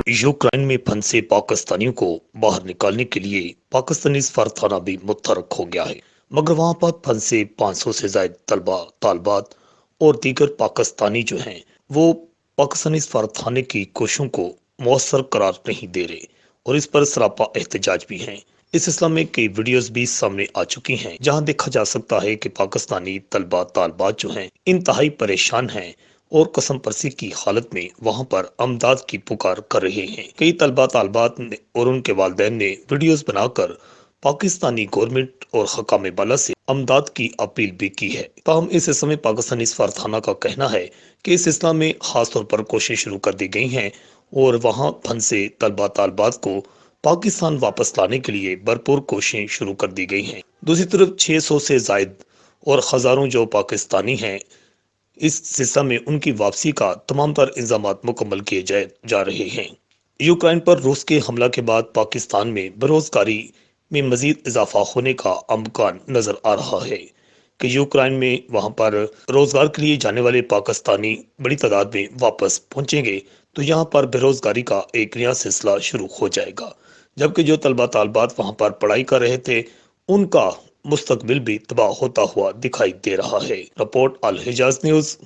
Ukraine में फंसे पाकिस्तानियों को बाहर निकालने के लिए पाकिस्तानी सफारतखाना भी मुतहरक हो गया है, मगर वहां पर फंसे 500 से ज्यादा तलबा तालबात और दीगर पाकिस्तानी जो हैं वो पाकिस्तानी सफारतखाने की कोशिशों को मौसर करार नहीं दे रहे और इस पर सरापा एहतजाज भी हैं। इस सिलसिले में कई वीडियोस भी सामने आ चुकी हैं जहां देखा जा सकता है कि पाकिस्तानी तलबा तालबात जो हैं इंतहाई परेशान हैं और कसम परसी की हालत में वहां पर अमदाद की पुकार कर रहे हैं। कई तलबा तालबात ने और उनके वालिदैन ने वीडियोस बनाकर पाकिस्तानी गवर्नमेंट और हकाम बाला से अमदाद की अपील भी की है। ताहम इस समय पाकिस्तानी सफारतखाना का कहना है कि इस सिलसिले में खास तौर पर कोशिश शुरू कर दी गई हैं और वहां फंसे तलबा तालबात को पाकिस्तान वापस लाने के लिए भरपूर कोशिशें शुरू कर दी गई हैं। दूसरी तरफ 600 से जायद और हजारों जो पाकिस्तानी हैं इस सिलसिले में उनकी वापसी का तमाम तर इंतजाम मुकम्मल किए जा रहे हैं। यूक्रेन पर रूस के हमला के बाद पाकिस्तान में बेरोजगारी में मजीद इजाफा होने का अमकान नजर आ रहा है कि यूक्रेन में वहां पर रोजगार के लिए जाने वाले पाकिस्तानी बड़ी तादाद में वापस पहुंचेंगे तो यहाँ पर बेरोजगारी का एक नया सिलसिला शुरू हो जाएगा, जबकि जो तलबा तालबात वहां पर पढ़ाई कर रहे थे उनका मुस्तकबिल भी तबाह होता हुआ दिखाई दे रहा है। रिपोर्ट अल हिजाज न्यूज।